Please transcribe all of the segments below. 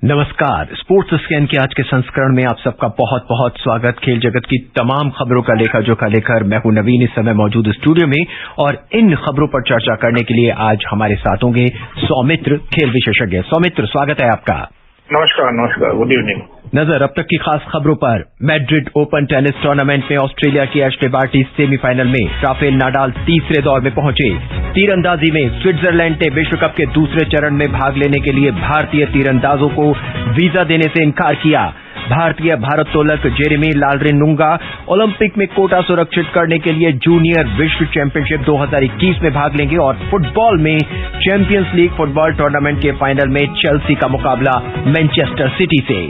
नमस्कार। Sports scan के आज के संस्करण में आप सबका बहुत बहुत स्वागत। खेल जगत की तमाम खबरों का लेखा जोखा लेकर मैं हूं नवीन, इस समय मौजूद स्टूडियो में, और इन खबरों पर चर्चा करने के लिए आज हमारे साथ होंगे सौमित्र, खेल विशेषज्ञ। सौमित्र, स्वागत है आपका। नमस्कार, गुड इवनिंग। नजर अब तक की खास खबरों पर। मैड्रिड ओपन टेनिस टूर्नामेंट में ऑस्ट्रेलिया की एशले बार्टी सेमीफाइनल में, राफेल नाडाल तीसरे दौर में पहुंचे। तीरंदाजी में स्विट्जरलैंड ने विश्व कप के दूसरे चरण में भाग लेने के लिए भारतीय तीरंदाजों को वीजा देने से इनकार किया। भारतीय भारोत्तोलक जेरेमी लालरिनुंगा ओलंपिक में कोटा सुरक्षित करने के लिए जूनियर विश्व चैंपियनशिप 2021 में भाग लेंगे। और फुटबॉल में चैंपियंस लीग फुटबॉल टूर्नामेंट के फाइनल में चेल्सी का मुकाबला मैनचेस्टर सिटी से।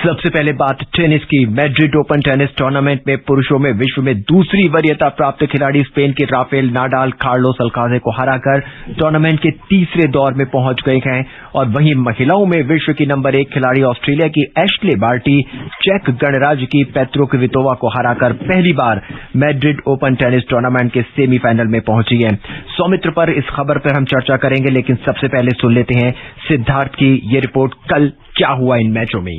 सबसे पहले बात टेनिस की। मैड्रिड ओपन टेनिस टूर्नामेंट में पुरुषों में विश्व में दूसरी वरीयता प्राप्त खिलाड़ी स्पेन के राफेल नाडाल कार्लोस अल्काराज को हराकर टूर्नामेंट के तीसरे दौर में पहुंच गए हैं। और वहीं महिलाओं में विश्व की नंबर 1 खिलाड़ी ऑस्ट्रेलिया की एशले बार्टी चेक गणराज्य की पेत्रा क्वितोवा को हराकर पहली बार मैड्रिड ओपन टेनिस टूर्नामेंट के सेमीफाइनल में पहुंची है। सौमित्र, पर इस खबर पर हम चर्चा करेंगे, लेकिन सबसे पहले सुन लेते हैं सिद्धार्थ की ये रिपोर्ट। कल क्या हुआ इन मैचों में?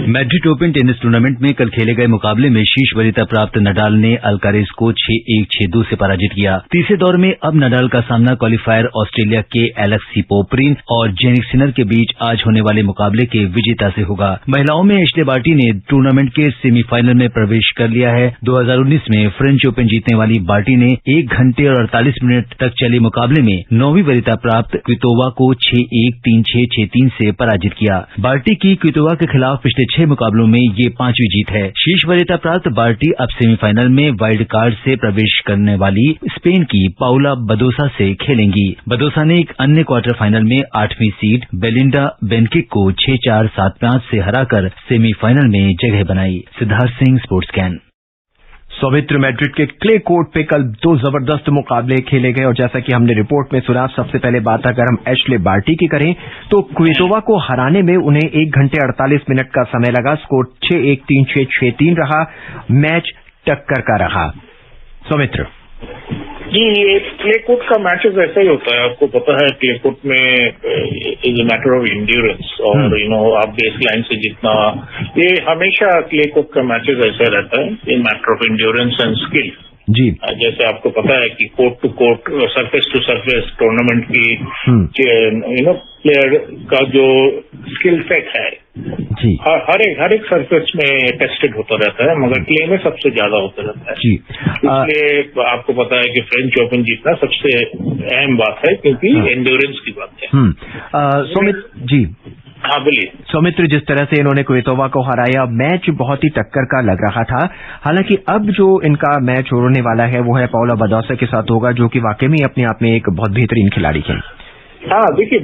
मैड्रिड ओपन टेनिस टूर्नामेंट में कल खेले गए मुकाबले में शीर्ष वरीयता प्राप्त नडाल ने अल्कारेज को 6-1, 6-2 से पराजित किया। तीसरे दौर में अब नडाल का सामना क्वालिफायर ऑस्ट्रेलिया के एलेक्सी पोपरिन और जेनिक सिनर के बीच आज होने वाले मुकाबले के विजेता से होगा। महिलाओं में एशले बार्टी ने टूर्नामेंट के सेमीफाइनल में प्रवेश कर लिया है। 2019 में फ्रेंच ओपन जीतने वाली बार्टी ने 1 घंटे और 48 मिनट तक चले मुकाबले में 9वीं वरीयता प्राप्त क्वितोवा को 6-1, 3-6, 6-3 से पराजित किया। बार्टी की क्वितोवा के खिलाफ पिछले 6 मुकाबलों में ये 5वीं जीत है। शीर्ष वरीयता प्राप्त बार्टी अब सेमीफाइनल में वाइल्ड कार्ड से प्रवेश करने वाली स्पेन की पाउला बदोसा से खेलेंगी। बदोसा ने एक अन्य क्वार्टर फाइनल में 8वीं सीड बेलिंडा बेनकिक को 6-4, 7-5 से हराकर सेमीफाइनल में जगह बनाई। सिद्धार्थ सिंह, स्पोर्ट्स कैन। सौमित्र, मैड्रिड के क्ले कोर्ट पे कल 2 जबरदस्त मुकाबले खेले गए और जैसा कि हमने रिपोर्ट में सुना, सबसे पहले बात अगर हम एशले बार्टी की करें तो क्वितोवा को हराने में उन्हें 1 घंटे 48 मिनट का समय लगा। स्कोर 6-1, 3-6, 6-3 रहा। मैच टक्कर का रहा। सौमित्र जी, ये क्ले कोर्ट का मैचेस ऐसा ही होता है। आपको पता है क्ले कोर्ट में is a matter of endurance और आप बेस लाइन से जितना, ये हमेशा क्ले कोर्ट का मैचेस ऐसा रहता है, ये matter of endurance and skill ji. जैसे आपको पता है कि court to court, surface to surface tournament की प्लेयर का जो स्किल सेट है जी, हर एक सरफेस में टेस्टेड होता रहता है, मगर क्ले में सबसे ज्यादा होता रहता है जी। इसलिए आपको पता है कि फ्रेंच ओपन जीतना सबसे अहम बात है, क्योंकि एंड्योरेंस की बात है। सौमित्र जी, हाँ बोलिए। सौमित्र, जिस तरह से इन्होंने क्वितोवा को हराया, मैच बहुत ही टक्कर का लग रहा था। हालांकि अब जो इनका मैच होने वाला है वो है पाउला बदोसा के साथ होगा, जो कि वाकई में अपने आप में एक बहुत बेहतरीन खिलाड़ी है। हाँ, देखिए,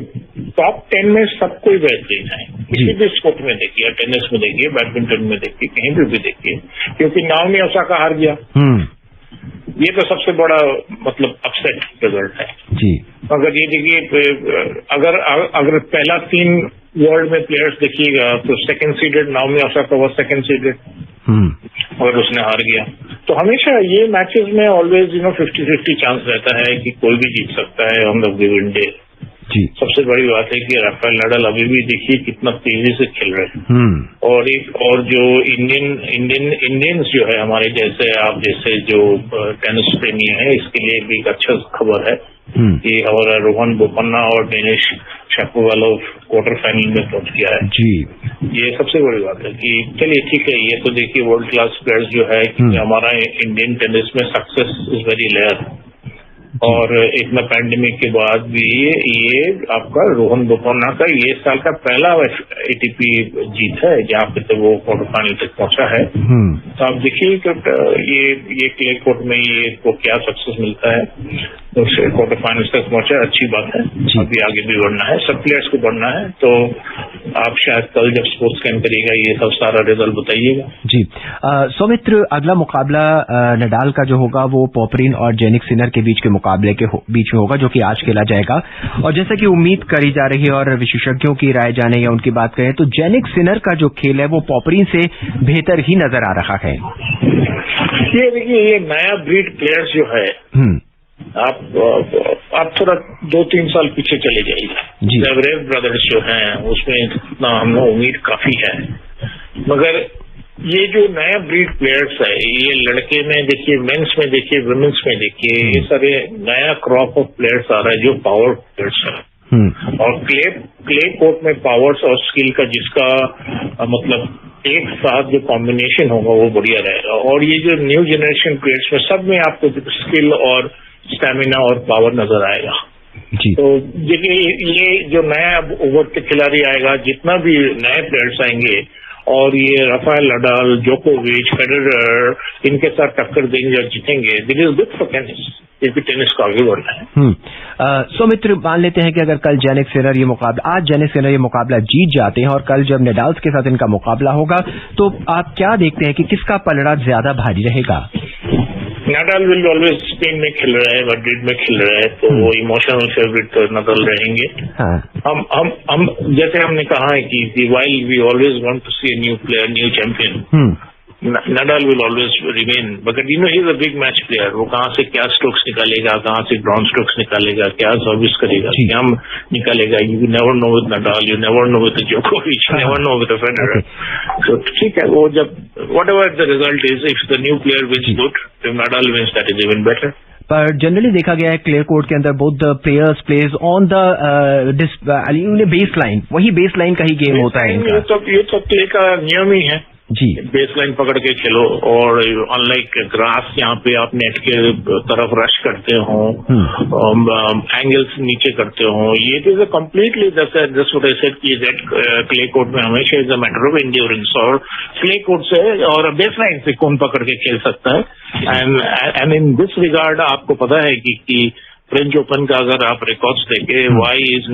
टॉप 10 में सब कोई बेहतरीन है। किसी भी स्पोर्ट में देखिए, टेनिस में देखिए, बैडमिंटन में देखिए, कहीं भी देखिए, क्योंकि नाओमी ओसाका हार गया। ये तो सबसे बड़ा अपसेट रिजल्ट है जी। अगर ये देखिए, अगर पहला 3 वर्ल्ड में प्लेयर्स देखिएगा तो सेकंड सीडेड नाओमी ओसाका वो सेकंड सीडेड और उसने हार गया। तो हमेशा ये मैचेस में ऑलवेज 50-50 चांस रहता है कि कोई भी जीत सकता है ऑन द गिवन डे जी। सबसे बड़ी बात है कि राफेल नाडाल अभी भी देखिए कितना तेजी से खेल रहे हैं। और जो इंडियंस जो है हमारे जैसे, आप जैसे जो टेनिस प्रेमी है, इसके लिए भी एक अच्छा खबर है कि हमारा रोहन बोपन्ना और डेनिश शापोवालोव क्वार्टर फाइनल में पहुंच गया है जी। ये सबसे बड़ी बात है कि चलिए ठीक है, ये तो देखिए वर्ल्ड क्लास प्लेयर्स जो है, क्योंकि हमारा इंडियन टेनिस में सक्सेस इज वेरी रेयर, और इतना पैंडेमिक के बाद भी ये आपका रोहन बोपन्ना का ये साल का पहला एटीपी जीत है जहाँ पे तो वो क्वार्टर फाइनल तक पहुंचा है। तो आप देखिए कि ये क्ले कोर्ट में ये को क्या सक्सेस मिलता है, तो क्वार्टर फाइनल तक पहुंचा, अच्छी बात है। अभी आगे भी बढ़ना है, सब प्लेयर्स को बढ़ना है। तो आप शायद कल जब स्पोर्ट्स कैन करिएगा ये सब सारा रिजल्ट बताइएगा जी। सौमित्र, अगला मुकाबला नडाल का जो होगा वो पोपरिन और जेनिक सिनर के बीच के मुकाबले के बीच में होगा, जो कि आज खेला जाएगा। और जैसा कि उम्मीद करी जा रही है और विशेषज्ञों की राय जाने या उनकी बात करें तो जेनिक सिनर का जो खेल है वो पोपरिन से बेहतर ही नजर आ रहा है। ये देखिए, ये नया ब्रीड प्लेयर्स जो है, आप थोड़ा 2-3 साल पीछे चले जाइए, ज़वेरेव ब्रदर्स जो हैं उसमें इतना हम उम्मीद काफी है, मगर ये जो नया ब्रीड प्लेयर्स है, ये लड़के में देखिए, मेंस में देखिए, वुमेन्स में देखिए, ये सारे नया क्रॉप ऑफ प्लेयर्स आ रहा है जो पावर प्लेयर्स है। और क्ले कोर्ट में पावर्स और स्किल का जिसका मतलब एक साथ जो कॉम्बिनेशन होगा वो बढ़िया रहेगा। और ये जो न्यू जनरेशन प्लेयर्स में सब में आपको स्किल और स्टैमिना और पावर नजर आएगा। तो देखिए, ये जो नया ओवर के खिलाड़ी आएगा, जितना भी नए प्लेयर्स आएंगे और ये राफेल नडाल, जोकोविच, फेडरर, इनके साथ टक्कर देंगे और जीतेंगे, this is good for tennis, क्योंकि टेनिस का आगे बढ़ना है। सौमित्र, मान लेते हैं कि अगर कल जेनिक सिनर ये मुकाबला, आज जेनिक सिनर ये मुकाबला जीत जाते हैं और कल जब नडाल्स के साथ इनका मुकाबला होगा, तो आप क्या देखते हैं कि किसका पलड़ा ज्यादा भारी रहेगा? नडाल विल ऑलवेज स्पेन में खेल रहा है, मैड्रिड में खेल रहा है, तो वो इमोशनल फेवरेट तो नडाल रहेंगे। हम जैसे हमने कहा है कि while we always want to see a new player, new champion, Nadal will always remain, but you know he's a big match player. वो कहाँ से क्या स्ट्रोक्स निकालेगा, कहाँ से ग्राउंड स्ट्रोक्स निकालेगा, क्या सर्विस करेगा, क्या निकालेगा, you never know with Nadal, you never know with Djokovic, you never know with the Federer. So ठीक है, वो जब whatever the result is, if the new player wins good, if Nadal wins, that is even better. पर generally देखा गया है clay court के अंदर both the players plays on the base line, वही बेस लाइन का ही गेम होता है इनका। ये तो प्ले का नियम ही है जी, बेस लाइन पकड़ के खेलो, और अनलाइक ग्रास यहाँ पे आप नेट के तरफ रश करते हो, एंगल्स नीचे करते हो, ये is a completely just what I said कि दैट क्ले कोर्ट में हमेशा is a matter of endurance, और क्ले कोर्ट से और बेस लाइन से कौन पकड़ के खेल सकता है। एंड इन दिस रिगार्ड आपको पता है कि फ्रेंच ओपन का अगर आप रिकॉर्ड्स देखे, वाई इज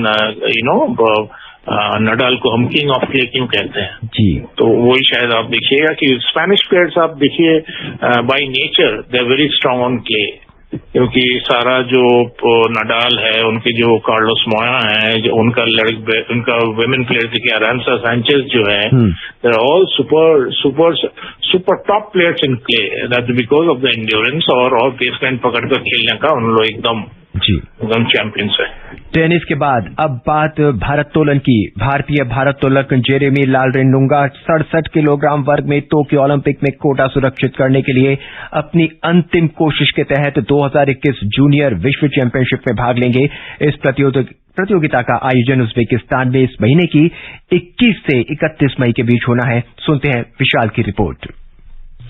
नडाल को हम किंग ऑफ क्ले क्यों कहते हैं जी, तो वही शायद आप देखिएगा कि स्पेनिश प्लेयर्स आप देखिए by nature they are very strong on clay, क्योंकि सारा जो नडाल है, उनके जो कार्लोस मोया है, जो उनका वुमेन प्लेयर देखिए अरांसा सैंचेज जो है, they are all super top players in clay, that's because of the endurance और बेसलाइन पकड़कर खेलने का उन लोग एकदम चैंपियंस है। टेनिस के बाद अब बात भारोत्तोलन की। भारतीय भारोत्तोलक जेरेमी लालरिनुंगा 67 किलोग्राम वर्ग में टोक्यो ओलंपिक में कोटा सुरक्षित करने के लिए अपनी अंतिम कोशिश के तहत 2021 जूनियर विश्व चैंपियनशिप में भाग लेंगे। इस प्रतियोगिता का आयोजन उज्बेकिस्तान में इस महीने की 21 से 31 मई के बीच होना है। सुनते हैं विशाल की रिपोर्ट।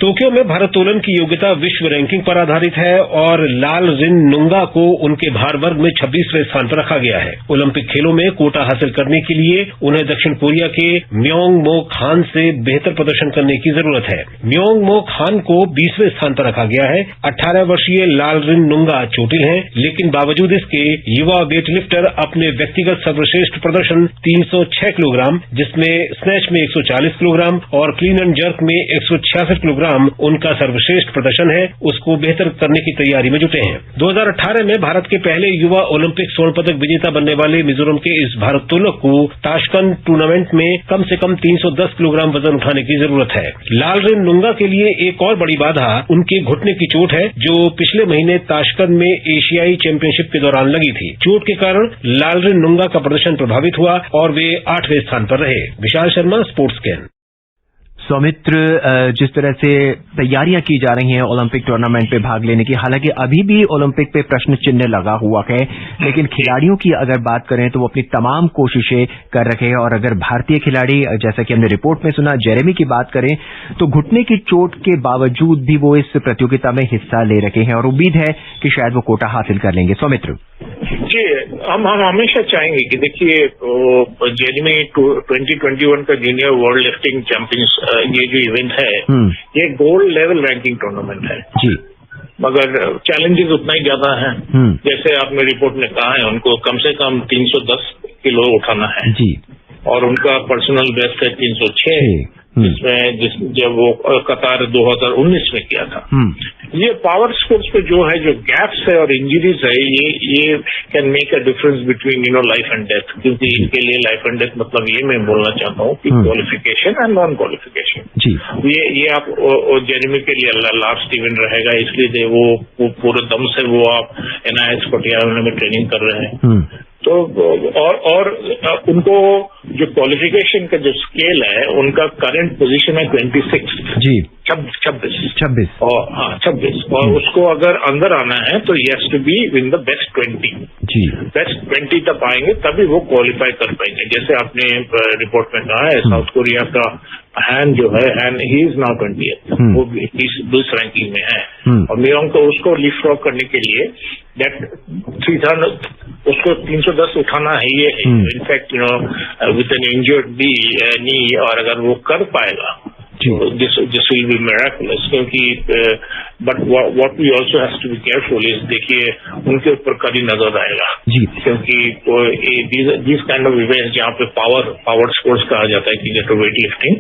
टोक्यो में भारोत्तोलन की योग्यता विश्व रैंकिंग पर आधारित है और लालरिनुंगा को उनके भार वर्ग में 26वें स्थान पर रखा गया है। ओलंपिक खेलों में कोटा हासिल करने के लिए उन्हें दक्षिण कोरिया के म्योंग मो खान से बेहतर प्रदर्शन करने की जरूरत है। म्योंग मो खान को 20वें स्थान पर रखा गया है। 18 वर्षीय लालरिनुंगा चोटिल हैं, लेकिन बावजूद इसके युवा वेटलिफ्टर अपने व्यक्तिगत सर्वश्रेष्ठ प्रदर्शन 306 किलोग्राम, जिसमें स्नैच में 140 किलोग्राम और क्लीन एंड जर्क में 166 किलोग्राम उनका सर्वश्रेष्ठ प्रदर्शन है, उसको बेहतर करने की तैयारी में जुटे हैं। 2018 में भारत के पहले युवा ओलंपिक स्वर्ण पदक विजेता बनने वाले मिजोरम के इस भारोत्तोलक को ताशकंद टूर्नामेंट में कम से कम 310 किलोग्राम वजन उठाने की जरूरत है। लालरिनुंगा के लिए एक और बड़ी बाधा उनके घुटने की चोट है, जो पिछले महीने ताशकंद में एशियाई चैंपियनशिप के दौरान लगी थी। चोट के कारण लालरिनुंगा का प्रदर्शन प्रभावित हुआ और वे 8वें स्थान पर रहे। विशाल शर्मा, स्पोर्ट्स कैन। सौमित्र, जिस तरह से तैयारियां की जा रही हैं ओलंपिक टूर्नामेंट पे भाग लेने की, हालांकि अभी भी ओलंपिक पे प्रश्न चिन्ह लगा हुआ है, लेकिन खिलाड़ियों की अगर बात करें तो वो अपनी तमाम कोशिशें कर रहे हैं। और अगर भारतीय खिलाड़ी, जैसा कि हमने रिपोर्ट में सुना, जेरेमी की बात करें तो घुटने की चोट के बावजूद भी वो इस प्रतियोगिता में हिस्सा ले रहे हैं और उम्मीद है कि शायद वो कोटा हासिल कर लेंगे। सौमित्र जी, हम हमेशा चाहेंगे कि देखिए जेरेमी 2021 का जूनियर वर्ल्ड लिफ्टिंग चैंपियंस ये जो इवेंट है, ये गोल्ड लेवल रैंकिंग टूर्नामेंट है जी, मगर चैलेंजेस उतना ही ज्यादा है। जैसे आपने रिपोर्ट में कहा है, उनको कम से कम 310 किलो उठाना है जी, और उनका पर्सनल बेस्ट है 306, जिसमें जब वो कतार 2019 में किया था। ये पावर स्पोर्ट्स पे जो है, जो गैप्स है और इंजरीज है, ये can make a difference between life and death, क्योंकि इनके लिए लाइफ एंड डेथ मतलब ये मैं बोलना चाहता हूँ कि क्वालिफिकेशन एंड नॉन क्वालिफिकेशन। ये आप जेरेमी के लिए लास्ट इवेंट रहेगा, इसलिए वो पूरे दम से वो आप NIH पटियाला में ट्रेनिंग कर रहे हैं। तो और उनको जो क्वालिफिकेशन का जो स्केल है, उनका करंट पोजीशन है 26 जी 26 और 26 और उसको अगर अंदर आना है तो ही has to be in the best 20 जी, बेस्ट 20 तक आएंगे तभी वो क्वालिफाई कर पाएंगे। जैसे आपने रिपोर्ट में कहा है, साउथ कोरिया का हैन जो है, हैन ही इज नाउ 20th, वो 20 रैंकिंग में है और मियोंग तो उसको लिफ्ट ऑफ करने के लिए दैट 300 उसको 310 उठाना है ये है। In fact with an injured knee, और अगर वो कर पाएगा दिस विल बी मिरेकुलस, क्योंकि but what we also has to be careful is, देखिए उनके ऊपर कड़ी नजर आएगा क्योंकि दिस काइंड ऑफ इवेंट्स जहाँ पे पावर स्पोर्ट्स कहा जाता है कि जैसे वेट लिफ्टिंग,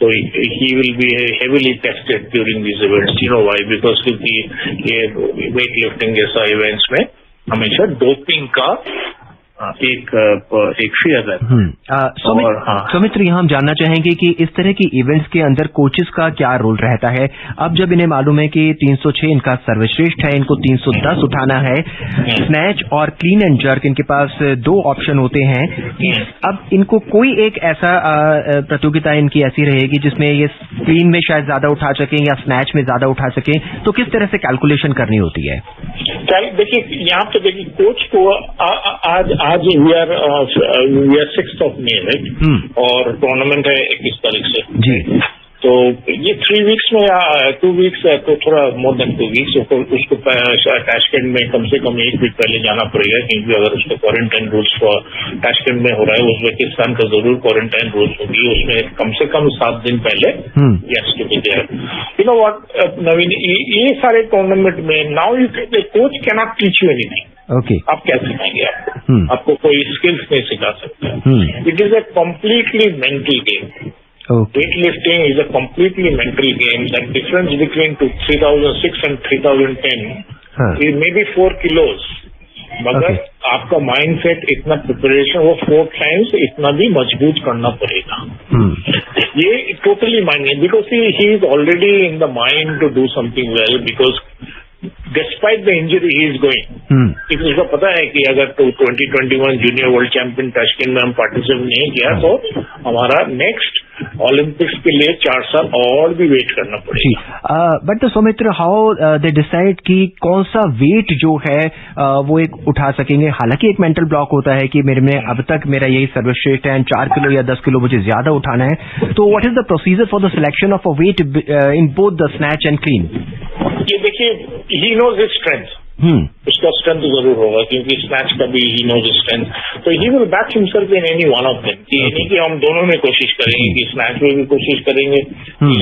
तो he will be heavily tested during this events. You know why? Because क्योंकि ये वेट लिफ्टिंग जैसा इवेंट्स में हमेशा डोपिंग का एक फियर है। सौमित्र, यहाँ हम जानना चाहेंगे कि इस तरह की इवेंट्स के अंदर कोचेस का क्या रोल रहता है? अब जब इन्हें मालूम है कि 306 इनका सर्वश्रेष्ठ है, इनको 310 उठाना है, स्नैच और क्लीन एंड जर्क इनके पास 2 ऑप्शन होते हैं कि अब इनको कोई एक ऐसा प्रतियोगिता इनकी ऐसी रहेगी जिसमें ये क्लीन में शायद ज्यादा उठा सकें या स्नैच में ज्यादा उठा सकें, तो किस तरह से कैलकुलेशन करनी होती है? देखिए यहाँ पे देखिए कोच को आज we are 6th of May, right, और टूर्नामेंट है 21 तारीख से जी। तो ये 3 वीक्स में या 2 वीक्स है, तो थोड़ा मोर देन 2 वीक्स उसको टैशकेंट में कम से कम 1 वीक पहले जाना पड़ेगा, क्योंकि अगर उसको क्वारंटाइन रूल्स टैशकेंट में हो रहा है, उज़्बेकिस्तान का जरूर क्वारंटाइन रूल्स होगी, उसमें कम से कम 7 दिन पहले yes to be there. You know what Naveen, ये सारे टूर्नामेंट में now coach can not teach you anything. आप क्या सिखाएंगे? आपको कोई स्किल्स नहीं सिखा सकते। It is a completely mental game. Weightlifting is a completely mental game. The difference between 3006 and 3010 is maybe 4 kilos. मगर आपका माइंड सेट इतना प्रिपरेशन वो 4 times इतना भी मजबूत करना पड़ेगा। ये टोटली माइंड है, because he is already in the mind to do something well, because despite the injury he is going. उसको पता है कि अगर 2021 जूनियर वर्ल्ड चैंपियन ताशकंद में हम पार्टिसिपेट नहीं किया तो हमारा नेक्स्ट ओलंपिक्स के लिए 4 साल और भी वेट करना पड़ेगा। But Saumitra, how they decide कि कौन सा वेट जो है वो एक उठा सकेंगे? हालांकि एक मेंटल ब्लॉक होता है कि मेरे में अब तक मेरा यही सर्वश्रेष्ठ है, 4 किलो या 10 किलो मुझे ज्यादा उठाना है, तो what is the procedure for the selection of a weight in both the snatch and clean? ये देखिए, ही नोज हिज स्ट्रेंथ, उसका स्ट्रेंथ जरूर होगा, क्योंकि स्नैच का भी ही नोज स्ट्रेंथ, तो he will back himself in any one of them. ये नहीं कि हम दोनों में कोशिश करेंगे कि स्नैच में भी कोशिश करेंगे,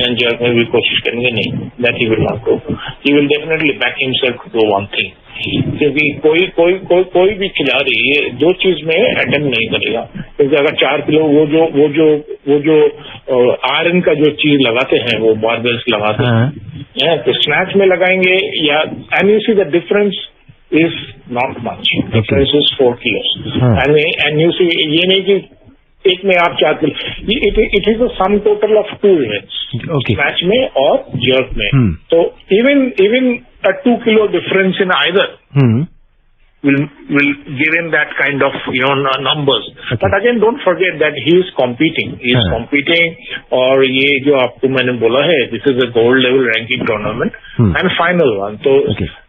एंड जर्क में भी कोशिश करेंगे, नहीं, that he will not do. He will definitely back himself to one thing, क्योंकि कोई भी खिलाड़ी ये 2 चीज में अटेम्प्ट नहीं करेगा, क्योंकि अगर 4 किलो वो जो आयरन का जो चीज लगाते हैं, वो बारबेल्स लगाते हैं, तो स्नैच में लगाएंगे या, and you see the difference is not much. Difference is 4 kilos. And you see, ये नहीं कि एक में आप 4 kilo, it is a sum total of 2 events. Snatch में और jerk में. So even a 2 kilo difference in either will give him that kind of numbers. But again, don't forget that he is competing. He is competing, और ये जो आपको मैंने बोला है, this is a gold level ranking tournament and final one. तो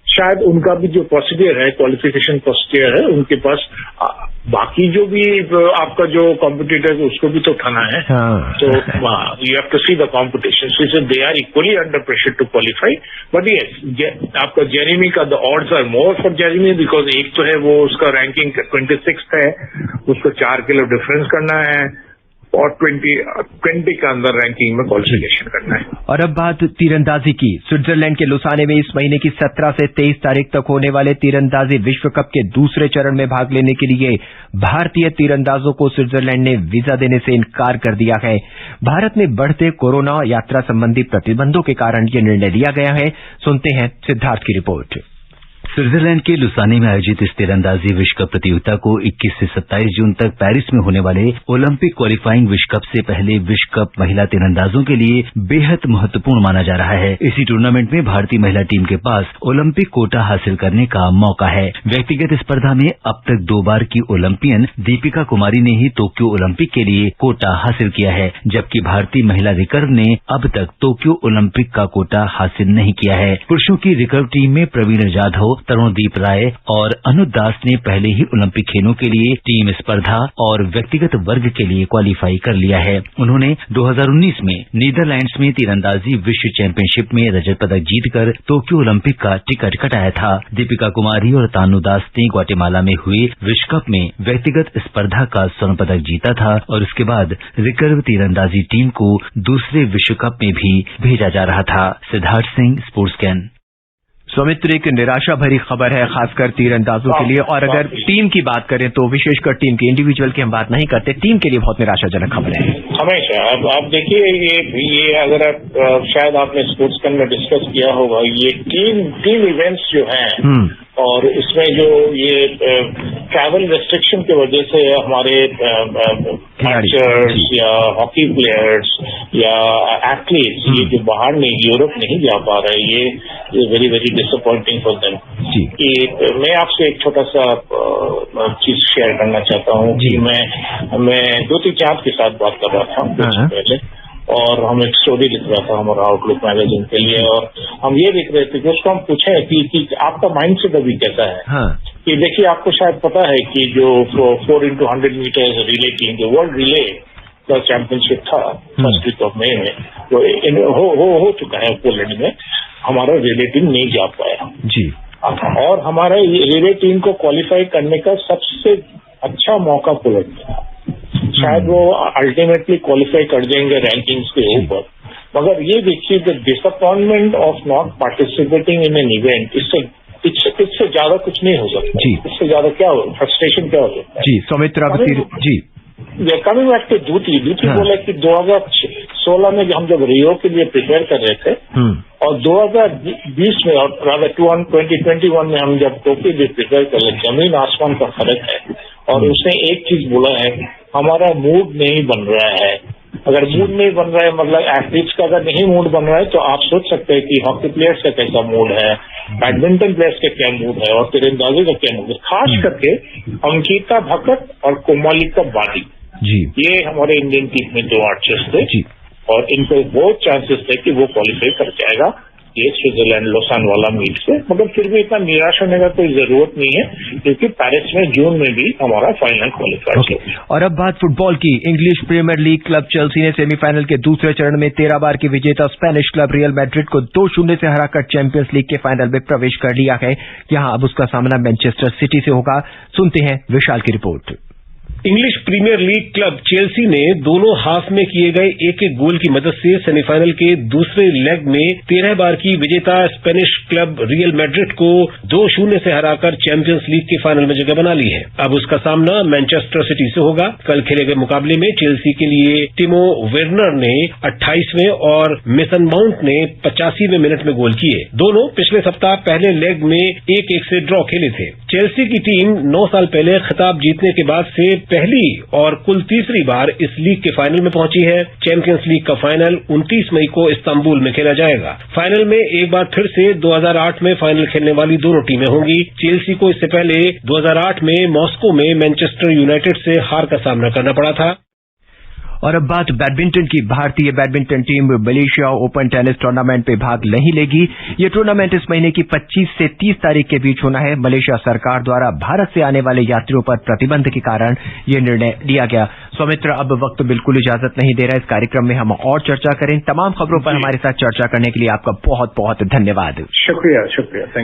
शायद उनका भी जो प्रोसीजर है, क्वालिफिकेशन प्रोसीजर है, उनके पास बाकी जो भी आपका जो कॉम्पिटिटर उसको भी तो उठाना है। तो you have to see the competition, they are equally under pressure to qualify. But yes, आपका जेरेमी का the odds are more for Jeremy, because एक तो है वो उसका रैंकिंग 26 है, उसको 4 किलो डिफरेंस करना है, और 20 का अंदर रैंकिंग में क्वालिफिकेशन करना है। और अब बात तीरंदाजी की। स्विट्जरलैंड के लुसाने में इस महीने की 17 से 23 तारीख तक होने वाले तीरंदाजी विश्व कप के दूसरे चरण में भाग लेने के लिए भारतीय तीरंदाजों को स्विट्जरलैंड ने वीजा देने से इनकार कर दिया है। भारत में बढ़ते कोरोना यात्रा संबंधी प्रतिबंधों के कारण यह निर्णय लिया गया है। सुनते हैं सिद्धार्थ की रिपोर्ट। स्विट्जरलैंड के लुसाने में आयोजित इस तीरंदाजी विश्व कप प्रतियोगिता को 21 से 27 जून तक पेरिस में होने वाले ओलंपिक क्वालिफाइंग विश्व कप से पहले विश्व कप महिला तीरंदाजों के लिए बेहद महत्वपूर्ण माना जा रहा है। इसी टूर्नामेंट में भारतीय महिला टीम के पास ओलंपिक कोटा हासिल करने का मौका है। व्यक्तिगत स्पर्धा में अब तक 2 बार की ओलंपियन दीपिका कुमारी ने ही टोक्यो ओलंपिक के लिए कोटा हासिल किया है, जबकि भारतीय महिला रिकर्व ने अब तक टोक्यो ओलंपिक का कोटा हासिल नहीं किया है। पुरुषों की रिकर्व टीम में प्रवीण जाधव, तरुणदीप राय और अनुज दास ने पहले ही ओलंपिक खेलों के लिए टीम स्पर्धा और व्यक्तिगत वर्ग के लिए क्वालिफाई कर लिया है। उन्होंने 2019 में नीदरलैंड्स में तीरंदाजी विश्व चैंपियनशिप में रजत पदक जीतकर टोक्यो ओलंपिक का टिकट कटाया था। दीपिका कुमारी और तानु दास ने ग्वाटेमाला में हुए विश्व कप में व्यक्तिगत स्पर्धा का स्वर्ण पदक जीता था और उसके बाद रिकर्व तीरंदाजी टीम को दूसरे विश्व कप में भी भेजा जा रहा था। सिद्धार्थ सिंह, स्पोर्ट्स कैन। सौमित्र, एक निराशा भरी खबर है खासकर तीरंदाजों के लिए, और अगर टीम की बात करें तो विशेषकर टीम की, इंडिविजुअल की हम बात नहीं करते, टीम के लिए बहुत निराशाजनक खबर है हमेशा। अब आप देखिए ये अगर आप शायद आपने स्पोर्ट्स कैन में डिस्कस किया होगा, ये टीम इवेंट्स जो हैं और इसमें जो ये ट्रैवल रेस्ट्रिक्शन की वजह से हमारे कैचर्स या हॉकी प्लेयर्स या एथलीट्स ये जो बाहर नहीं, यूरोप नहीं जा पा रहे, ये very very disappointing for them. मैं आपसे एक छोटा सा चीज शेयर करना चाहता हूँ कि मैं ज्योति चाँद के साथ बात कर रहा था कुछ पहले, और हम एक स्टोरी लिख रहा था हमारा आउटलुक मैगजीन के लिए, और हम ये लिख रहे थे कि उसको हम पूछे कि आपका माइंडसेट अभी कैसा है। कि देखिए, आपको शायद पता है कि जो 4x100 मीटर्स रिले टीम, जो वर्ल्ड रिले का चैंपियनशिप था फर्स्ट वीक ऑफ मई में, जो हो चुका है पोलैंड में, हमारा रिले टीम नहीं जा पाया जी। और हमारा रिले टीम को क्वालिफाई करने का सबसे अच्छा मौका पोलैंड था। शायद वो अल्टीमेटली क्वालिफाई कर जाएंगे रैंकिंग्स के ऊपर, मगर ये देखिए the disappointment of not participating in an event, इससे ज्यादा कुछ नहीं हो सकता। इससे ज्यादा क्या हो, फ्रस्ट्रेशन क्या हो सकता है जी। सौमित्र जी, कमिंग बैक टू दूती बोला कि 2016 में हम जब रियो के लिए प्रिपेयर कर रहे थे और 2020 में और 2021 में हम जब टोक्यो लिए प्रिपेयर कर रहे, जमीन आसमान का फर्क है। और उसने एक चीज बोला है, हमारा मूड नहीं बन रहा है। अगर मूड नहीं बन रहा है, मतलब एथलीट्स का अगर नहीं मूड बन रहा है, तो आप सोच सकते हैं कि हॉकी प्लेयर्स का कैसा मूड है, बैडमिंटन प्लेयर्स का क्या मूड है और तीरंदाजी का क्या मूड है। खास करके अंकिता भकत और कोमलिका बाली जी, ये हमारे इंडियन टीम में 2 आर्चर्स थे जी, और इनको बहुत चांसेस थे कि वो क्वालिफाई कर जाएगा ये स्विट्जरलैंड लोसान वाला मीट से। मगर फिर भी इतना निराश होने का कोई जरूरत नहीं है, क्योंकि पेरिस में जून में भी हमारा फाइनल क्वालिफाई किया। और अब बात फुटबॉल की। English Premier League club Chelsea ने सेमीफाइनल के दूसरे चरण में 13 बार की विजेता स्पेनिश क्लब रियल मैड्रिड को 2-0 से हराकर चैंपियंस लीग के फाइनल में प्रवेश कर लिया है। यहां अब उसका सामना मैनचेस्टर सिटी से होगा। सुनते हैं विशाल की report. English Premier League club Chelsea ने दोनों हाफ में किए गए एक गोल की मदद से सेमीफाइनल के दूसरे लेग में 13 बार की विजेता स्पेनिश क्लब रियल मैड्रिड को 2-0 से हराकर चैंपियंस लीग के फाइनल में जगह बना ली है। अब उसका सामना मैनचेस्टर सिटी से होगा। कल खेले गए मुकाबले में चेल्सी के लिए टिमो वेर्नर ने 28वें और मेसन माउंट ने 85वें मिनट में गोल किए। दोनों पिछले सप्ताह पहले लेग में 1-1 से ड्रॉ खेले थे। चेल्सी की टीम 9 साल पहले खिताब जीतने के बाद से पहली और कुल तीसरी बार इस लीग के फाइनल में पहुंची है। चैंपियंस लीग का फाइनल 29 मई को इस्तांबुल में खेला जाएगा। फाइनल में एक बार फिर से 2008 में फाइनल खेलने वाली दोनों टीमें होंगी। चेल्सी को इससे पहले 2008 में मॉस्को में मैनचेस्टर यूनाइटेड से हार का सामना करना पड़ा था। और अब बात बैडमिंटन की। भारतीय badminton team Malaysia open tennis tournament में भाग नहीं लेगी। ये टूर्नामेंट इस महीने की 25 से 30 तारीख के बीच होना है। मलेशिया सरकार द्वारा भारत से आने वाले यात्रियों पर प्रतिबंध के कारण ये निर्णय लिया गया। सौमित्र, अब वक्त बिल्कुल इजाजत नहीं दे रहा। इस कार्यक्रम में हम और चर्चा करें। तमाम खबरों पर हमारे साथ चर्चा करने के लिए आपका बहुत बहुत धन्यवाद। शुक्रिया।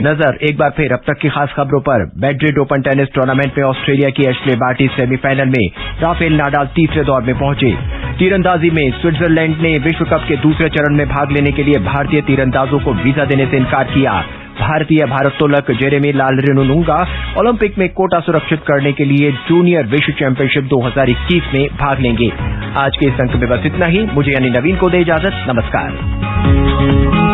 नजर एक बार फिर अब तक की खास खबरों पर। मैड्रिड ओपन टेनिस टूर्नामेंट में ऑस्ट्रेलिया की एशले बार्टी सेमीफाइनल में, राफेल नाडाल तीसरे दौर में पहुंचे। तीरंदाजी में स्विट्जरलैंड ने विश्व कप के दूसरे चरण में भाग लेने के लिए भारतीय तीरंदाजों को वीजा देने से इनकार किया। भारतीय भारोत्तोलक जेरेमी लालरिनुंगा ओलंपिक में कोटा सुरक्षित करने के लिए जूनियर विश्व चैंपियनशिप 2021 में भाग लेंगे। आज के इस अंक में बस इतना ही। मुझे यानी नवीन को दे इजाजत। नमस्कार।